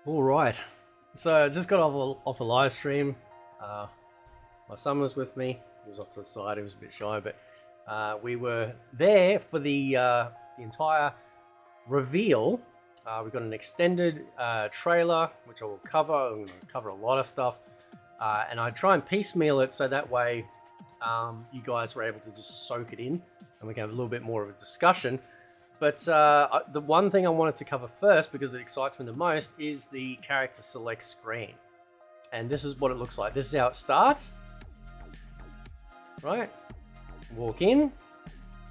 All right. So I just got off a live stream. My son was with me. He was off to the side. He was a bit shy, but we were there for the entire reveal. We got an extended trailer, which I will cover. I'm going to cover a lot of stuff, and I try and piecemeal it so that way you guys were able to just soak it in, and we can have a little bit more of a discussion. But the one thing I wanted to cover first, because it excites me the most, is the character select screen. And this is what it looks like. This is how it starts. Right? Walk in,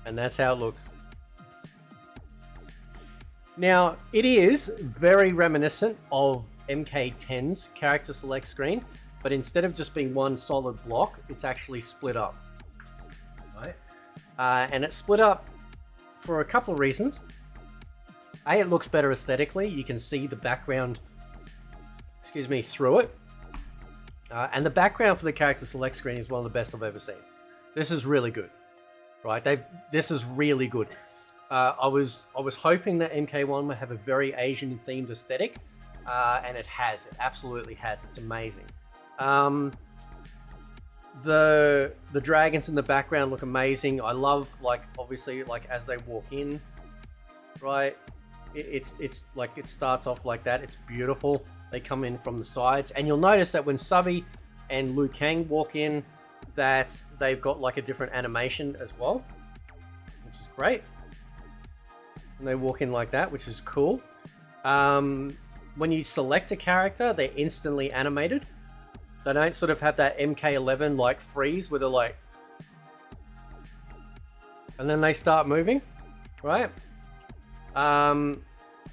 and that's how it looks. Now, it is very reminiscent of MK10's character select screen, but instead of just being one solid block, it's actually split up. Right? And it's split up for a couple of reasons. A, it looks better aesthetically. You can see the background, through it. And the background for the character select screen is one of the best I've ever seen. This is really good, right? This is really good. I was hoping that MK1 would have a very Asian themed aesthetic, and it has. It absolutely has. It's amazing. The dragons in the background look amazing. I love, obviously, as they walk in, right? It's like it starts off like that. It's beautiful. They come in from the sides, and you'll notice that when Subby and Liu Kang walk in, that they've got a different animation as well, which is great. And they walk in like that, which is cool. When you select a character, they're instantly animated. They don't sort of have that MK11 freeze where they're and then they start moving, right?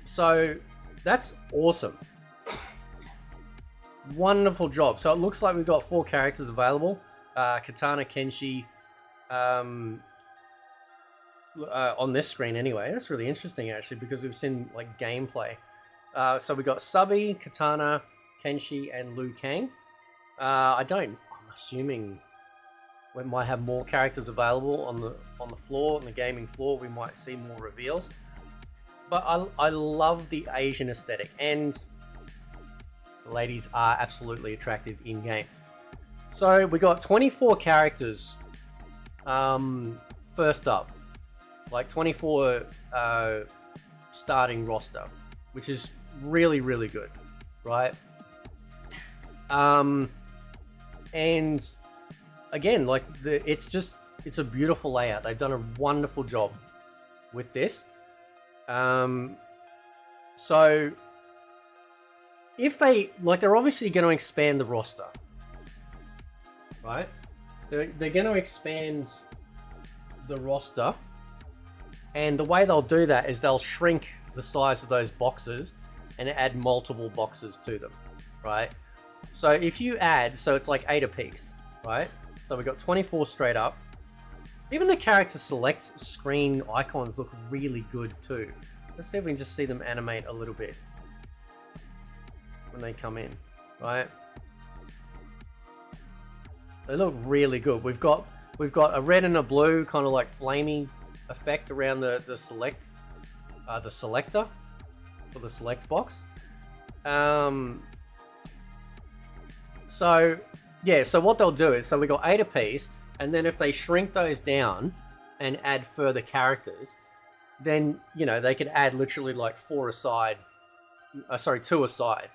So that's awesome. Wonderful job. So it looks like we've got 4 characters available. Katana, Kenshi, on this screen anyway. That's really interesting actually, because we've seen gameplay. So we got Subby, Katana, Kenshi, and Liu Kang. I'm assuming we might have more characters available on the floor, on the gaming floor. We might see more reveals. But I love the Asian aesthetic, and the ladies are absolutely attractive in game. So we got 24 characters. First up, 24 starting roster, which is really, really good, right? And again, it's a beautiful layout. They've done a wonderful job with this. So if they're obviously going to expand the roster, right? They're going to expand the roster, and the way they'll do that is they'll shrink the size of those boxes and add multiple boxes to them, right? So if you add, so it's 8 apiece, right? So we've got 24 straight up. Even the character select screen icons look really good too. Let's see if we can just see them animate a little bit when they come in, right? They look really good. We've got a red and a blue kind of flamey effect around the selector for the select box. So yeah, so what they'll do is, so we got 8 apiece, and then if they shrink those down and add further characters, then they could add literally 4 aside, 2 aside,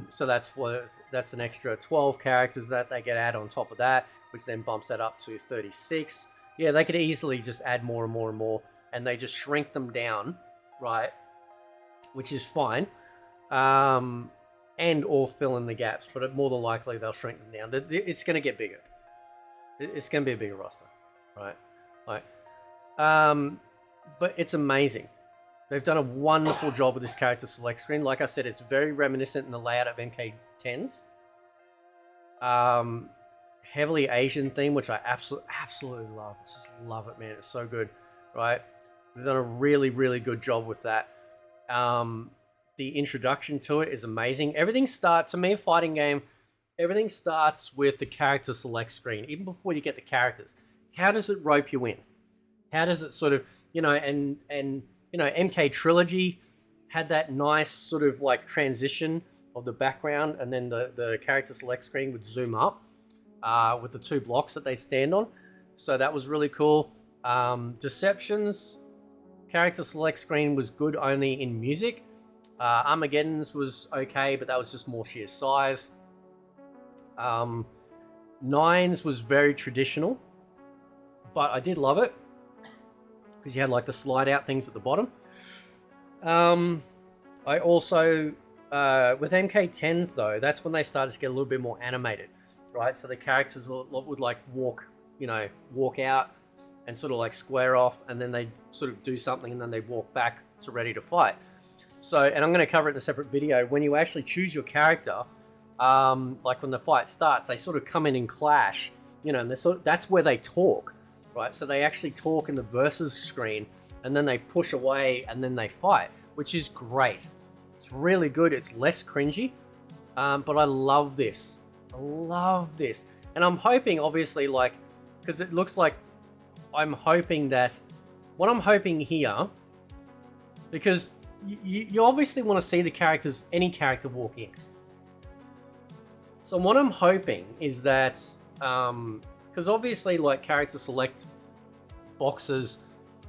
so that's an extra 12 characters that they could add on top of that, which then bumps that up to 36. Yeah, they could easily just add more and more and more, and they just shrink them down, right? Which is fine. And or fill in the gaps, but more than likely they'll shrink them down. It's going to get bigger. It's going to be a bigger roster, right? But it's amazing. They've done a wonderful job with this character select screen. Like I said, it's very reminiscent in the layout of MK10's. Heavily Asian theme, which I absolutely love. I just love it, man. It's so good, right? They've done a really, really good job with that. The introduction to it is amazing. Everything starts, to me, a fighting game, everything starts with the character select screen, even before you get the characters. How does it rope you in? How does it sort of, and MK Trilogy had that nice sort of like transition of the background, and then the character select screen would zoom up with the 2 blocks that they stand on. So that was really cool. Deception's character select screen was good only in music. Armageddon's was okay, but that was just more sheer size. Nine's was very traditional, but I did love it because you had like the slide out things at the bottom. I also, with MK10s though, that's when they started to get a little bit more animated, right? So the characters would like walk out and sort of like square off, and then they sort of do something, and then they walk back to ready to fight. So, and I'm going to cover it in a separate video. When you actually choose your character, like when the fight starts, they sort of come in and clash, you know, and that's where they talk, right? So they actually talk in the versus screen, and then they push away, and then they fight, which is great. It's really good. It's less cringy, but I love this. I love this. And I'm hoping, obviously, like, because it looks like I'm hoping that, what I'm hoping here, because you obviously want to see the characters, any character walk in. So what I'm hoping is that, because obviously like character select boxes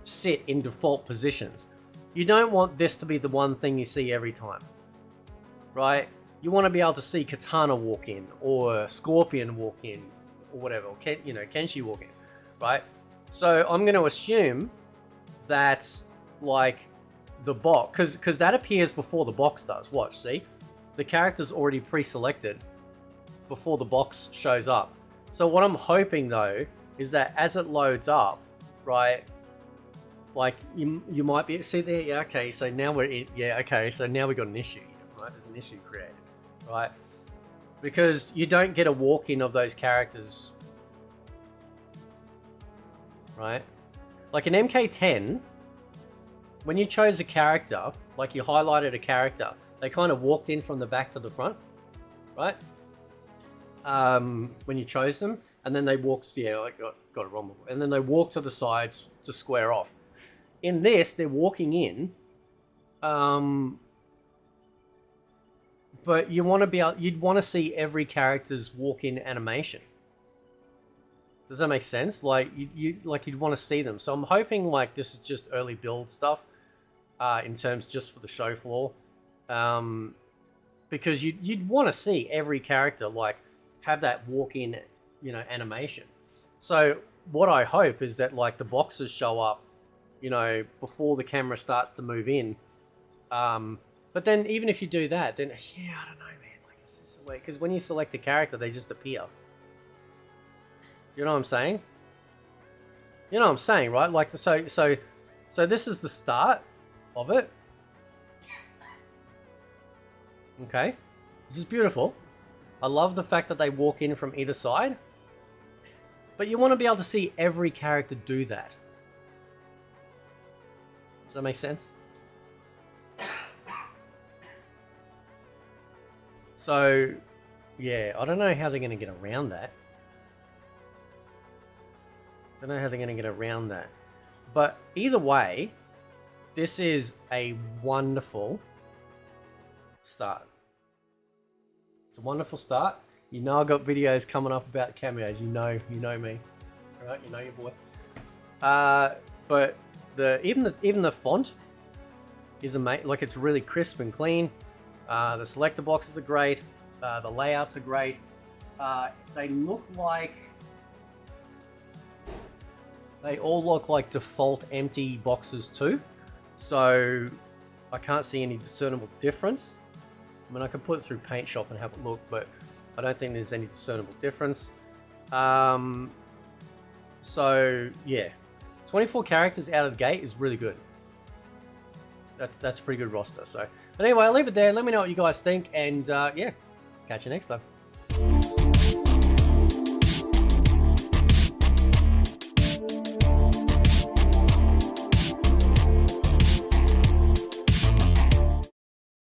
sit in default positions. You don't want this to be the one thing you see every time, right? You want to be able to see Katana walk in, or Scorpion walk in, or whatever, or Kenshi walk in, right? So I'm going to assume that like the box, because that appears before the box does. Watch, see? The character's already pre-selected before the box shows up. So what I'm hoping though is that as it loads up, right, like you might be, see there, yeah, okay, so now so now we got an issue, right? There's an issue created, right? Because you don't get a walk-in of those characters, right? Like in MK10, when you chose a character, like you highlighted a character, they kind of walked in from the back to the front, right? When you chose them, and then they walked, yeah, I got it wrong before. And then they walk to the sides to square off. In this, they're walking in, but you want to be able, you'd want to see every character's walk-in animation. Does that make sense? Like you'd want to see them. So I'm hoping like this is just early build stuff, in terms just for the show floor, because you'd want to see every character like have that walk-in, you know, animation. So what I hope is that like the boxes show up, you know, before the camera starts to move in. But then even if you do that, then yeah, I don't know, man. Like it's just a way, because when you select the character, they just appear. You know what I'm saying? You know what I'm saying, right? Like so this is the start of it. Okay, this is beautiful. I love the fact that they walk in from either side, but you want to be able to see every character do that. Does that make sense? So, yeah, I don't know how they're going to get around that. Don't know how they're going to get around that. But either way, this is a wonderful start. It's a wonderful start. You know, I've got videos coming up about cameos. You know me, right? You know your boy. But even the font is amazing. Like it's really crisp and clean. The selector boxes are great. The layouts are great. They all look like default empty boxes too. So I can't see any discernible difference. I mean, I could put it through Paint Shop and have a look, but I don't think there's any discernible difference. So yeah, 24 characters out of the gate is really good. That's a pretty good roster. So, but anyway, I'll leave it there. Let me know what you guys think, and yeah, catch you next time.